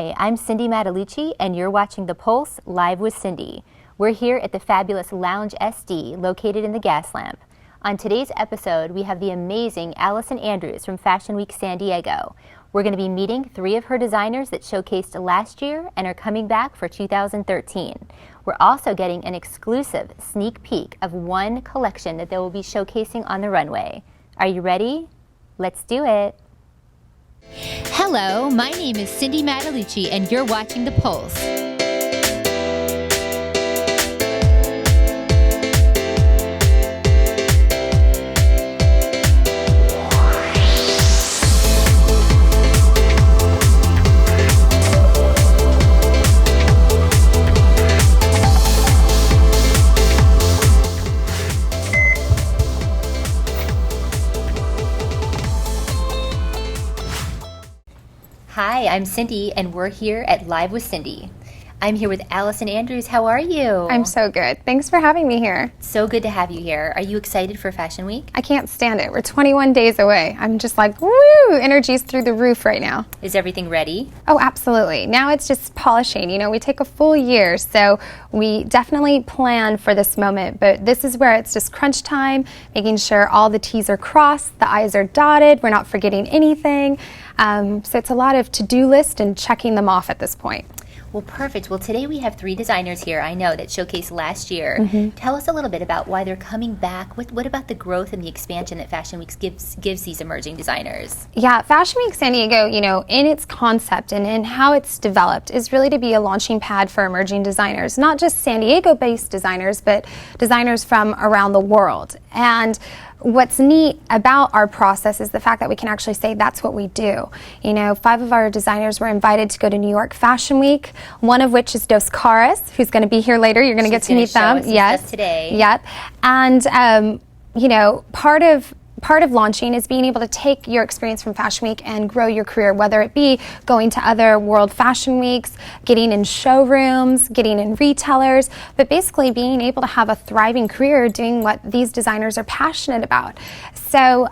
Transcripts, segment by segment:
Hi, I'm Cindy Matalucci, and you're watching The Pulse Live with Cindy. We're here at the fabulous Lounge SD, located in the Gas Lamp. On today's episode, we have the amazing Allison Andrews from Fashion Week San Diego. We're going to be meeting 3 of her designers that showcased last year and are coming back for 2013. We're also getting an exclusive sneak peek of one collection that they will be showcasing on the runway. Are you ready? Let's do it. Hello, my name is Cindy Matalucci, and you're watching The Pulse. Hi, I'm Cindy, and we're here at Live with Cindy. I'm here with Allison Andrews. How are you? I'm so good. Thanks for having me here. So good to have you here. Are you excited for Fashion Week? I can't stand it. We're 21 days away. I'm just like, woo! Energy's through the roof right now. Is everything ready? Oh, absolutely. Now it's just polishing. You know, we take a full year, so we definitely plan for this moment, but this is where it's just crunch time, making sure all the T's are crossed, the I's are dotted, we're not forgetting anything. So it's a lot of to-do list and checking them off at this point. Well, perfect. Well, today we have 3 designers here, I know, that showcased last year. Tell us a little bit about why they're coming back. What about the growth and the expansion that Fashion Week gives these emerging designers? Yeah, Fashion Week San Diego, you know, in its concept and in how it's developed is really to be a launching pad for emerging designers, not just San Diego-based designers, but designers from around the world. And what's neat about our process is the fact that we can actually say that's what we do. You know, 5 of our designers were invited to go to New York Fashion Week, one of which is Dos Caras, who's going to be here later. You're going to get to meet them. Yes, today. Yep. And, you know, part of launching is being able to take your experience from Fashion Week and grow your career, whether it be going to other World Fashion Weeks, getting in showrooms, getting in retailers, but basically being able to have a thriving career doing what these designers are passionate about. So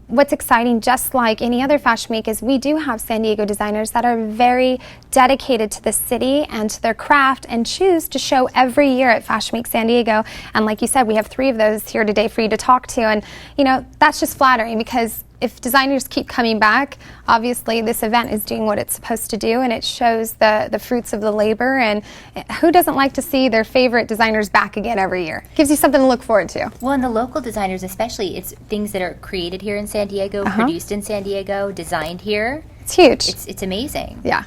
what's exciting, just like any other Fashion Week, is we do have San Diego designers that are very dedicated to the city and to their craft and choose to show every year at Fashion Week San Diego. And like you said, we have 3 of those here today for you to talk to. And, you know, that's just flattering, because if designers keep coming back, obviously this event is doing what it's supposed to do, and it shows the fruits of the labor. And who doesn't like to see their favorite designers back again every year? Gives you something to look forward to. Well, and the local designers especially, it's things that are created here in San Diego, produced in San Diego, designed here. It's huge. It's amazing. Yeah.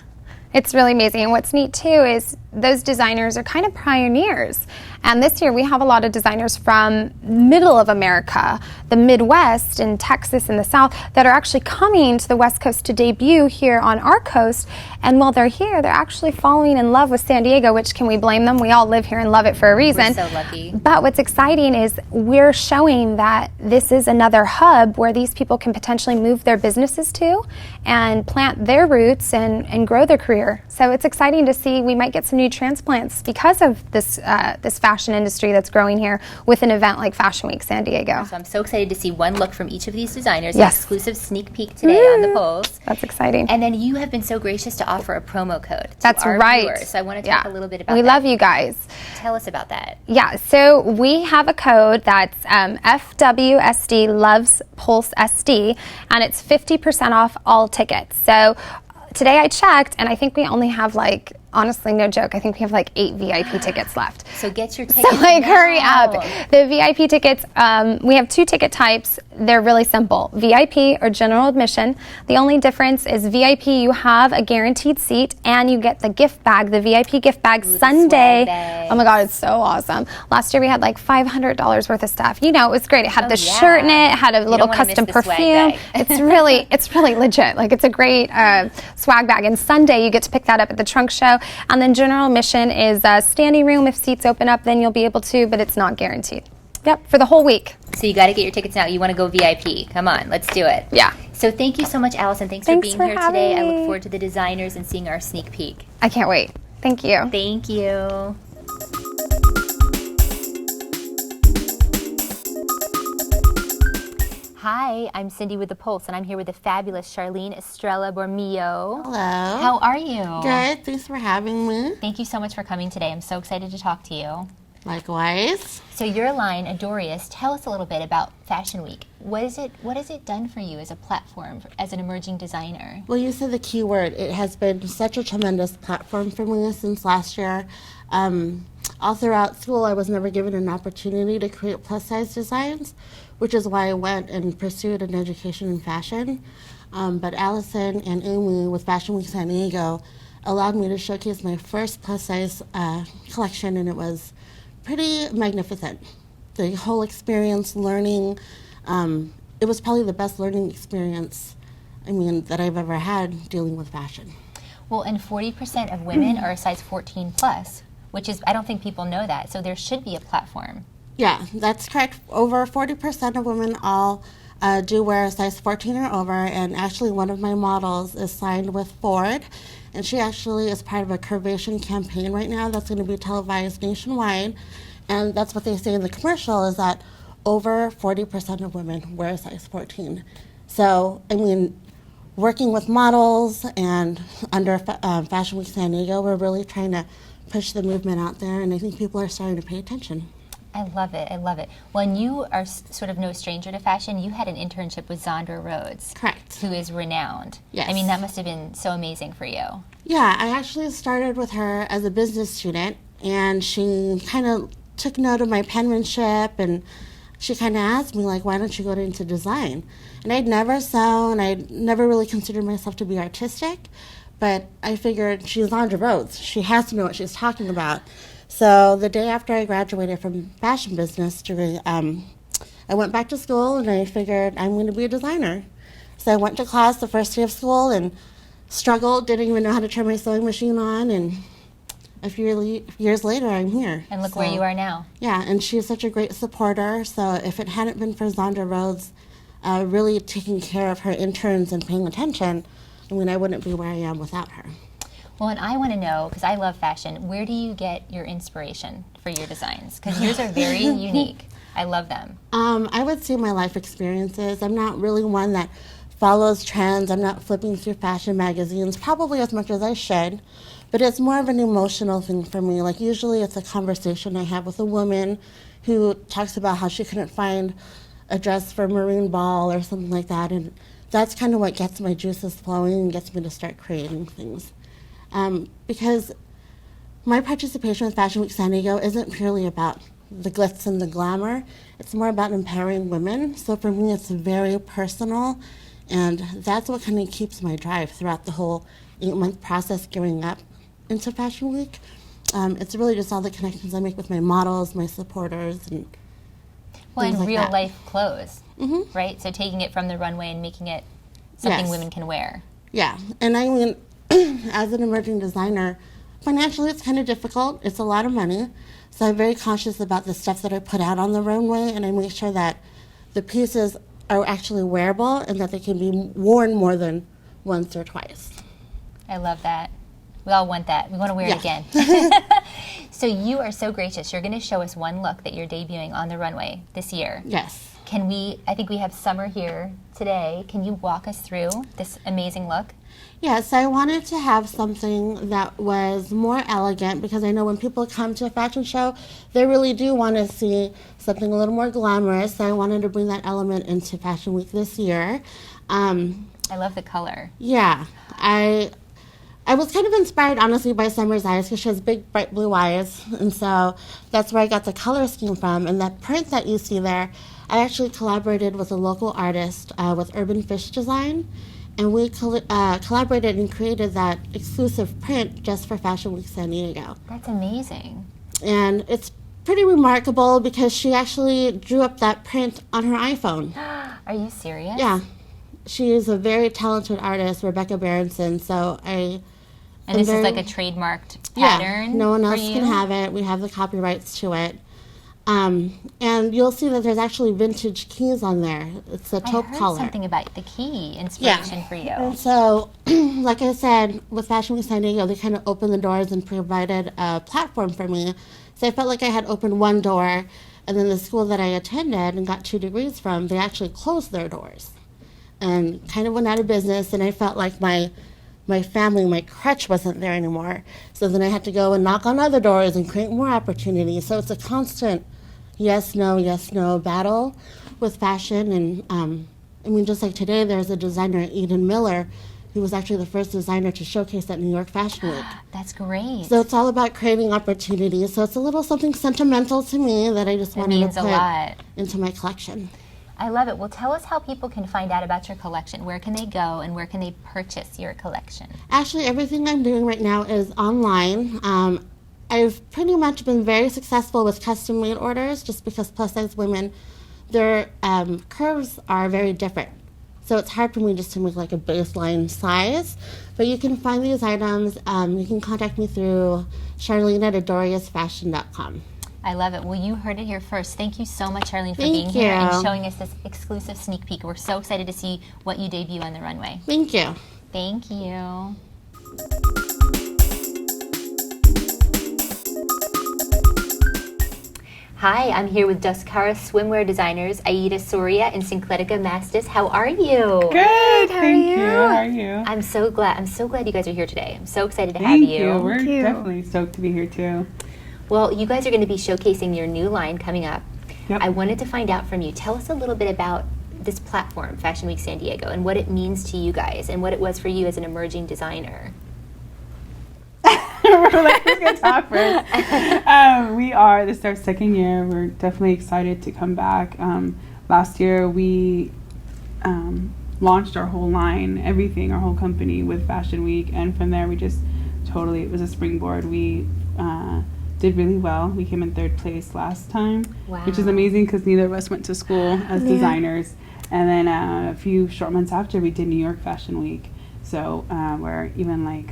It's really amazing. And what's neat, too, is those designers are kind of pioneers. And this year we have a lot of designers from middle of America, the Midwest and Texas and the South, that are actually coming to the West Coast to debut here on our coast. And while they're here, they're actually falling in love with San Diego, which, can we blame them? We all live here and love it for a reason. We're so lucky. But what's exciting is we're showing that this is another hub where these people can potentially move their businesses to and plant their roots and grow their career. So it's exciting to see. We might get some new transplants because of this fashion industry that's growing here with an event like Fashion Week San Diego. So I'm so excited to see one look from each of these designers. Yes. An exclusive sneak peek today on The Pulse. That's exciting. And then you have been so gracious to offer a promo code to That's our right. viewers. So I want to talk a little bit about We that. love you guys. Tell us about that. Yeah, so we have a code that's FWSD loves Pulse SD, and it's 50% off all tickets. So today I checked, and I think we only have, like, honestly, no joke, I think we have like 8 VIP tickets left. So get your tickets So like now. hurry up. The VIP tickets, we have 2 ticket types. They're really simple. VIP or general admission. The only difference is VIP, you have a guaranteed seat and you get the gift bag, the VIP gift bag Sunday. Oh my God, it's so awesome. Last year we had like $500 worth of stuff. You know, it was great. It had the shirt in it, it had a little custom perfume. It's really legit. Like, it's a great swag bag. And Sunday you get to pick that up at the trunk show. And then general admission is standing room. If seats open up, then you'll be able to, but it's not guaranteed. Yep, for the whole week. So you got to get your tickets now. You want to go VIP. Come on, let's do it. Yeah. So thank you so much, Allison. Thanks for being here today. I look forward to the designers and seeing our sneak peek. I can't wait. Thank you. Thank you. Hi, I'm Cindy with The Pulse, and I'm here with the fabulous Sharlene Estrella Borrmeo. Hello. How are you? Good. Thanks for having me. Thank you so much for coming today. I'm so excited to talk to you. Likewise. So your line, doreus, tell us a little bit about Fashion Week. What has it done for you as a platform, as an emerging designer? Well, you said the key word. It has been such a tremendous platform for me since last year. All throughout school, I was never given an opportunity to create plus-size designs, which is why I went and pursued an education in fashion. But Allison and Amy with Fashion Week San Diego allowed me to showcase my first plus-size collection, and it was pretty magnificent. The whole experience, learning, it was probably the best learning experience, that I've ever had dealing with fashion. Well, and 40% of women are a size 14 plus, which is, I don't think people know that, so there should be a platform. Yeah, that's correct. Over 40% of women all do wear a size 14 or over, and actually one of my models is signed with Ford, and she actually is part of a curvation campaign right now that's going to be televised nationwide, and that's what they say in the commercial is that over 40% of women wear a size 14. So, working with models and under Fashion Week San Diego, we're really trying to push the movement out there, and I think people are starting to pay attention. I love it. I love it. Well, and you are sort of no stranger to fashion. You had an internship with Zandra Rhodes. Correct. Who is renowned. Yes. I mean, that must have been so amazing for you. Yeah, I actually started with her as a business student, and she kind of took note of my penmanship, and she kind of asked me, like, why don't you go into design? And I'd never sewn. I'd never really considered myself to be artistic, but I figured she's Zandra Rhodes. She has to know what she's talking about. So the day after I graduated from fashion business degree, I went back to school and I figured I'm going to be a designer. So I went to class the first day of school and struggled, didn't even know how to turn my sewing machine on, and a few years later I'm here. And look where you are now. Yeah, and she's such a great supporter, so if it hadn't been for Zandra Rhodes really taking care of her interns and paying attention, I wouldn't be where I am without her. Well, and I want to know, because I love fashion, where do you get your inspiration for your designs? Because yours are very unique. I love them. I would say my life experiences. I'm not really one that follows trends. I'm not flipping through fashion magazines, probably as much as I should, but it's more of an emotional thing for me. Like usually it's a conversation I have with a woman who talks about how she couldn't find a dress for a maroon ball or something like that, and that's kind of what gets my juices flowing and gets me to start creating things. Because my participation with Fashion Week San Diego isn't purely about the glitz and the glamour. It's more about empowering women. So for me, it's very personal, and that's what kind of keeps my drive throughout the whole 8-month process gearing up into Fashion Week. It's really just all the connections I make with my models, my supporters, and and like real that. life clothes, right? So taking it from the runway and making it something Yes. women can wear. Yeah, and as an emerging designer, financially it's kind of difficult. It's a lot of money. So I'm very conscious about the stuff that I put out on the runway, and I make sure that the pieces are actually wearable and that they can be worn more than once or twice. I love that. We all want that. We want to wear it again. So you are so gracious. You're going to show us one look that you're debuting on the runway this year. Yes. I think we have summer here today. Can you walk us through this amazing look? Yes, I wanted to have something that was more elegant because I know when people come to a fashion show, they really do want to see something a little more glamorous. So I wanted to bring that element into Fashion Week this year. I love the color. Yeah, I was kind of inspired, honestly, by Summer's eyes because she has big, bright blue eyes, and so that's where I got the color scheme from. And that print that you see there, I actually collaborated with a local artist with Urban Fish Design, and we collaborated and created that exclusive print just for Fashion Week San Diego. That's amazing. And it's pretty remarkable because she actually drew up that print on her iPhone. Are you serious? Yeah. She is a very talented artist, Rebecca Berenson, so And this is like a trademarked pattern. Yeah, no one else for you? can have it. We have the copyrights to it. And you'll see that there's actually vintage keys on there. It's a taupe I heard color. something about the key inspiration for you. And so, like I said, with Fashion Week San Diego, they kind of opened the doors and provided a platform for me. So I felt like I had opened one door, And then the school that I attended and got 2 degrees from, they actually closed their doors and kind of went out of business. And I felt like my family, my crutch wasn't there anymore. So then I had to go and knock on other doors and create more opportunities. So it's a constant yes, no battle with fashion. And I mean, just like today, there's a designer, Eden Miller, who was actually the first designer to showcase at New York Fashion Week. That's great. So it's all about creating opportunities. So it's a little something sentimental to me that I just wanted to put into my collection. I love it. Well, tell us how people can find out about your collection. Where can they go and where can they purchase your collection? Actually, everything I'm doing right now is online. I've pretty much been very successful with custom-made orders just because plus-size women, their curves are very different. So it's hard for me just to make like a baseline size. But you can find these items. You can contact me through Charlene at doreusfashion.com. I love it. Well, you heard it here first. Thank you so much, Charlene, for being here and showing us this exclusive sneak peek. We're so excited to see what you debut on the runway. Thank you. Thank you. Hi, I'm here with Caras Swimwear designers Aida Soria and Syncletica Maestas. How are you? Good. Thank you. How are you? I'm so glad you guys are here today. I'm so excited to have Thank you. We're definitely stoked to be here too. Well, you guys are going to be showcasing your new line coming up. Yep. I wanted to find out from you. Tell us a little bit about this platform, Fashion Week San Diego, and what it means to you guys and what it was for you as an emerging designer. We're like, who's going to talk first? This is our second year. We're definitely excited to come back. Last year we launched our whole line, everything, our whole company with Fashion Week, and from there we just it was a springboard. We did really well. We came in 3rd place last time, which is amazing because neither of us went to school as designers. And then a few short months after, we did New York Fashion Week. So where even like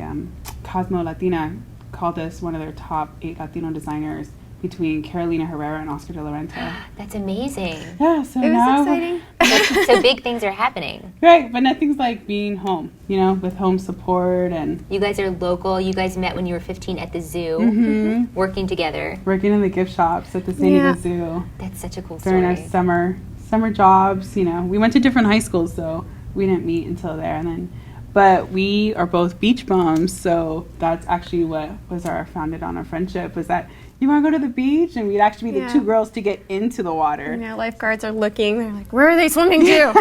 Cosmo Latina called us one of their top 8 Latino designers between Carolina Herrera and Oscar de la Renta. That's amazing. Yeah, so it was exciting. So big things are happening. Right, but nothing's like being home, with home support. And you guys are local. You guys met when you were 15 at the zoo, working together. Working in the gift shops at the San Diego Zoo. That's such a cool story. During our summer jobs, we went to different high schools, so we didn't meet until there. But we are both beach bums, so that's actually what was founded on our friendship, was that you want to go to the beach? And we'd actually be the 2 girls to get into the water. Yeah, lifeguards are looking. They're like, where are they swimming to?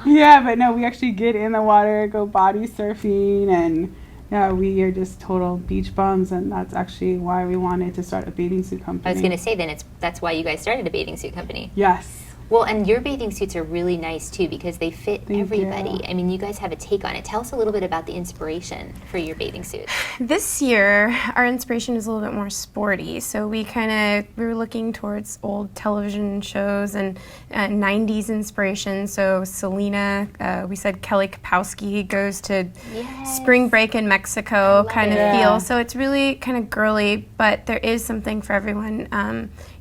Yeah, but no, we actually get in the water, go body surfing, and we are just total beach bums, and that's actually why we wanted to start a bathing suit company. I was going to say, that's why you guys started a bathing suit company. Yes. Well, and your bathing suits are really nice, too, because they fit everybody. You. I mean, you guys have a take on it. Tell us a little bit about the inspiration for your bathing suits. This year, our inspiration is a little bit more sporty. So we were looking towards old television shows and 90s inspiration. So Selena, we said Kelly Kapowski goes to spring break in Mexico kind of feel. So it's really kind of girly, but there is something for everyone.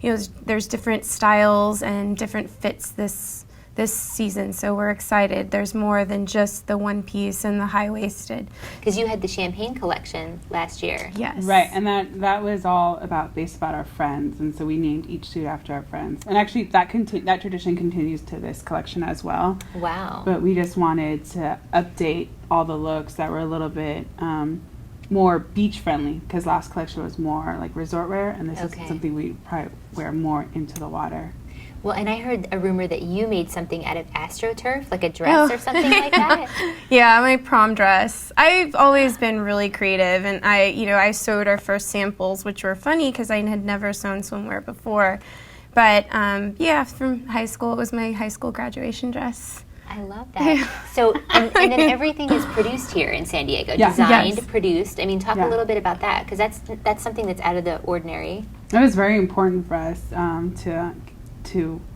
There's different styles and different fits this season, so we're excited. There's more than just the one piece and the high-waisted. Because you had the champagne collection last year. Yes. Right, and that was all based about our friends, and so we named each suit after our friends. And actually, that tradition continues to this collection as well. Wow. But we just wanted to update all the looks that were a little bit more beach-friendly, because last collection was more like resort wear, and this is something we probably wear more into the water. Well, and I heard a rumor that you made something out of AstroTurf, like a dress or something like that. Yeah, my prom dress. I've always been really creative, and I sewed our first samples, which were funny because I had never sewn swimwear before. But from high school, it was my high school graduation dress. I love that. So, and then everything is produced here in San Diego, designed, produced. I mean, talk a little bit about that, because that's something that's out of the ordinary. It was very important for us to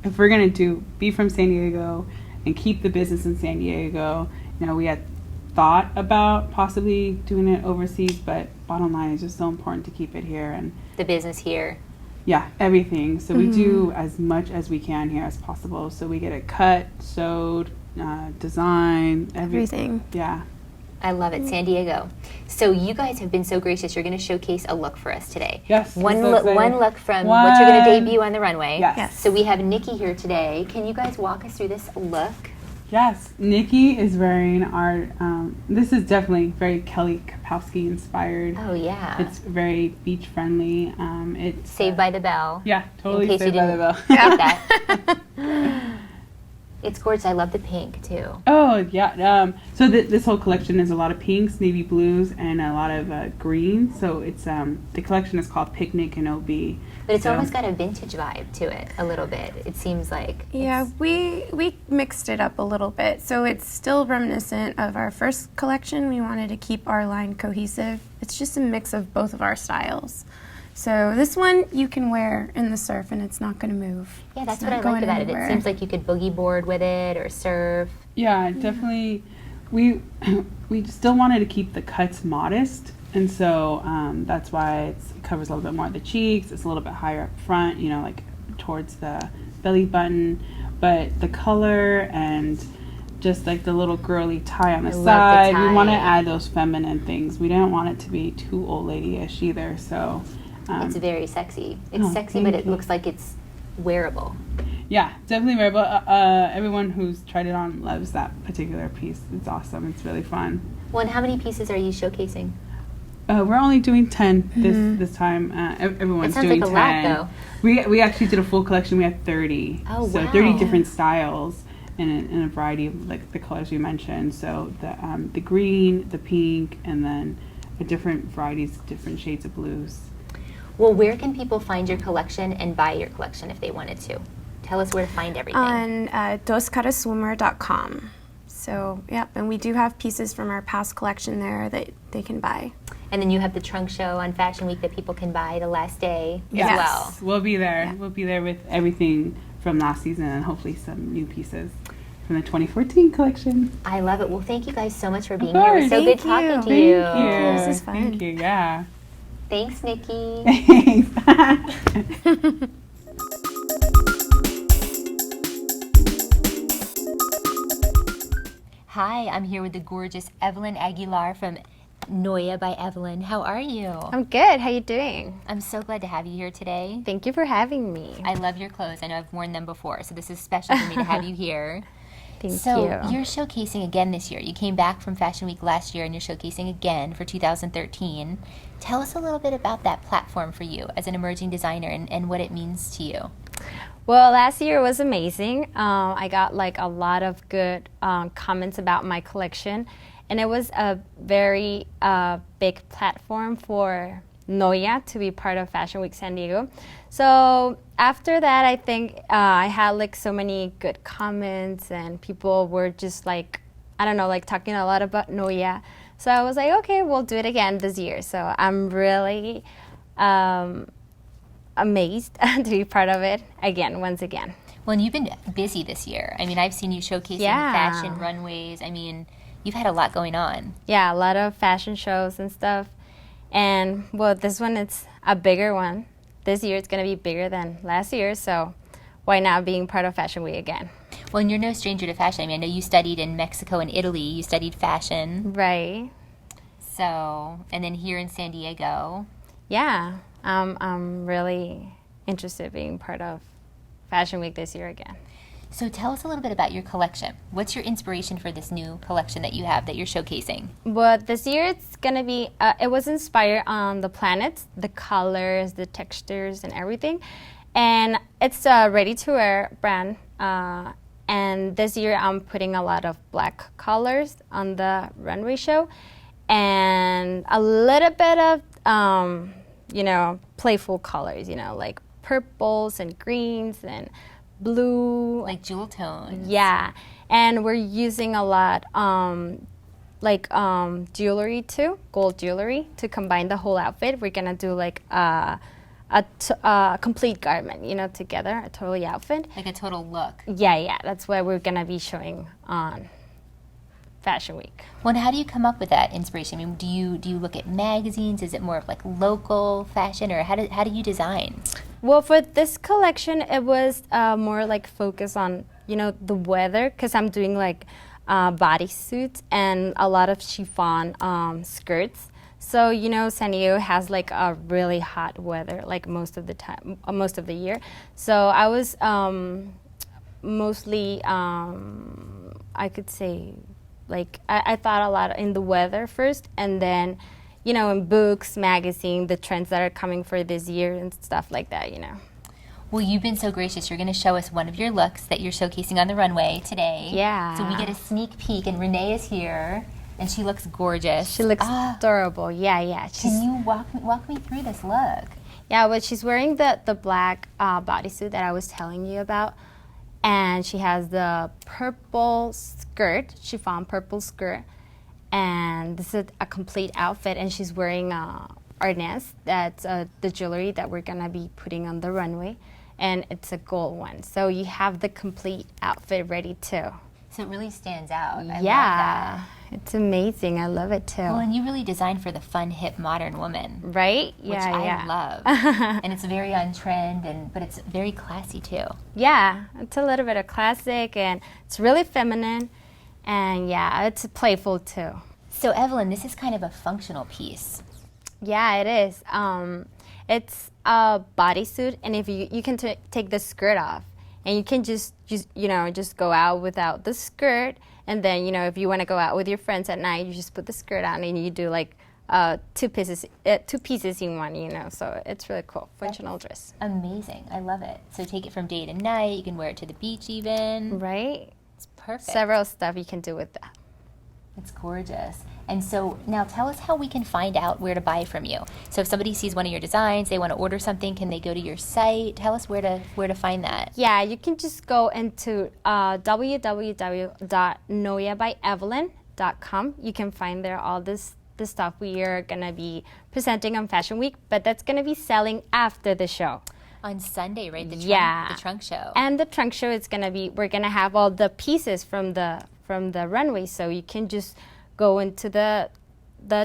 if we're going to be from San Diego and keep the business in San Diego, we had thought about possibly doing it overseas, but bottom line is just so important to keep it here. And the business here. Yeah, everything. So we do as much as we can here as possible. So we get it cut, sewed, design, everything. Yeah. I love it, San Diego. So you guys have been so gracious. You're going to showcase a look for us today. Yes. One look from what you're going to debut on the runway. Yes. So we have Nikki here today. Can you guys walk us through this look? Yes, Nikki is wearing our, this is definitely very Kelly Kapowski inspired. Oh, yeah. It's very beach friendly. It's Saved by the Bell. Yeah, totally In case Saved you by the didn't Bell. get that. It's gorgeous. I love the pink, too. Oh, yeah. So this whole collection is a lot of pinks, navy blues, and a lot of greens. So it's, the collection is called Picnic and OB. But it's almost got a vintage vibe to it, a little bit. It seems like. Yeah, we mixed it up a little bit. So it's still reminiscent of our first collection. We wanted to keep our line cohesive. It's just a mix of both of our styles. So this one you can wear in the surf and it's not going to move. Yeah, that's It's what I not like going about it. anywhere. It seems like you could boogie board with it or surf. Yeah, definitely. We still wanted to keep the cuts modest, and so that's why it covers a little bit more of the cheeks. It's a little bit higher up front, you know, like towards the belly button. But the color and just like the little girly tie on the I love the side, we want to tie. add those feminine things. We don't want it to be too old lady-ish either. So It's very sexy. It's oh, sexy, but thank it you. looks like it's wearable. yeah, definitely wearable. Everyone who's tried it on loves that particular piece. It's awesome. It's really fun. Well, and how many pieces are you showcasing? We're only doing 10 this time. Everyone's That sounds doing like a 10. lot, We actually did a full collection. We had 30. Oh, so wow. 30 different styles in a variety of like the colors we mentioned. So the green, the pink, and then different varieties, different shades of blues. Well, where can people find your collection and buy your collection if they wanted to? Tell us where to find everything. On caraswimwear.com. So, yep, and we do have pieces from our past collection there that they can buy. And then you have the trunk show on Fashion Week that people can buy the last day Yes. as well. We'll be there. Yeah. We'll be there with everything from last season and hopefully some new pieces from the 2014 collection. I love it. Well, thank you guys so much for being course. here. It was so good Thank talking you. to you. Thank you. This is fun. Thank you. Yeah. Thanks, Nikki. Thanks. Hi, I'm here with the gorgeous Evelyn Aguilar from Noya by Evelyn. How are you? I'm good. How you doing? I'm so glad to have you here today. Thank you for having me. I love your clothes. I know I've worn them before, so this is special for me to have you here. Thank So you. you're showcasing again this year. You came back from Fashion Week last year and you're showcasing again for 2013. Tell us a little bit about that platform for you as an emerging designer and what it means to you. Well, last year was amazing. I got like a lot of good comments about my collection, and it was a very big platform for Noya to be part of Fashion Week San Diego. So after that, I think I had like so many good comments, and people were just like, I don't know, like talking a lot about Noya. So I was like, okay, we'll do it again this year. So I'm really amazed to be part of it again, once again. Well, and you've been busy this year. I mean, I've seen you showcasing Yeah. fashion runways. I mean, you've had a lot going on. Yeah, a lot of fashion shows and stuff. And well, this one, it's a bigger one. This year it's going to be bigger than last year, so why not being part of Fashion Week again? Well, and you're no stranger to fashion. I mean, I know you studied in Mexico and Italy. You studied fashion. Right. So, and then here in San Diego. Yeah, I'm really interested in being part of Fashion Week this year again. So tell us a little bit about your collection. What's your inspiration for this new collection that you have that you're showcasing? But this year it's gonna be, it was inspired on the planets, the colors, the textures, and everything. And it's a ready-to-wear brand. And this year I'm putting a lot of black colors on the runway show, and a little bit of, you know, playful colors, you know, like purples and greens and blue. Like jewel tones. Yeah, and we're using a lot jewelry too, gold jewelry, to combine the whole outfit. We're gonna do like a complete garment, you know, together, a totally outfit. Like a total look. Yeah, that's what we're gonna be showing on Fashion Week. Well, and how do you come up with that inspiration? I mean, do you look at magazines? Is it more of like local fashion, or how do you design? Well, for this collection, it was more like focused on, you know, the weather, because I'm doing like bodysuits and a lot of chiffon skirts. So, you know, San Diego has like a really hot weather, like most of the time, most of the year. So I was mostly, I could say, like, I thought a lot in the weather first, and then, you know, in books, magazine, the trends that are coming for this year and stuff like that, you know. Well, you've been so gracious. You're going to show us one of your looks that you're showcasing on the runway today. Yeah. So we get a sneak peek, and Renee is here, and she looks gorgeous. She looks adorable. Yeah. Can you walk me through this look? Yeah, well, she's wearing the black bodysuit that I was telling you about, and she has the purple skirt, chiffon purple skirt, and this is a complete outfit, and she's wearing arnés. That's the jewelry that we're gonna be putting on the runway, and it's a gold one. So you have the complete outfit ready too. So it really stands out. I love Yeah, that. it's amazing. I love it too. Well, and you really designed for the fun, hip, modern woman. Right? Which I love. And it's very on trend, but it's very classy too. Yeah, it's a little bit of classic, and it's really feminine, and yeah, it's playful too. So Evelyn, this is kind of a functional piece. Yeah, it is. It's a bodysuit, and if you can take the skirt off, and you can just go out without the skirt, and then, you know, if you want to go out with your friends at night, you just put the skirt on, and you do like two pieces in one, you know. So it's really cool, functional dress. Amazing, I love it. So take it from day to night. You can wear it to the beach even. Right? It's perfect. Several stuff you can do with that. It's gorgeous. And so now tell us how we can find out where to buy from you. So if somebody sees one of your designs, they want to order something, can they go to your site? Tell us where to find that. Yeah, you can just go into www.noyaByEvelyn.com. You can find there all the stuff we are going to be presenting on Fashion Week, but that's going to be selling after the show. On Sunday, right? The trunk show. And the trunk show is we're gonna have all the pieces from the runway, so you can just go into the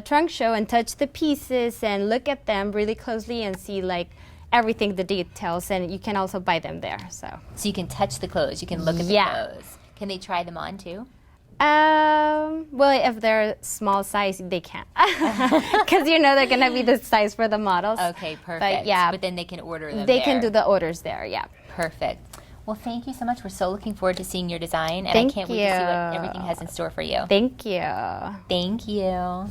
trunk show and touch the pieces and look at them really closely and see like everything, the details, and you can also buy them there. So you can touch the clothes, you can look at the clothes. Can they try them on too? Well, if they're small size, they can't, because you know they're gonna be the size for the models. Okay, perfect. But yeah, but then they can order them. They can do the orders there. Yeah. Perfect. Well, thank you so much. We're so looking forward to seeing your design, and I can't wait to see what everything has in store for you. Thank you. Thank you.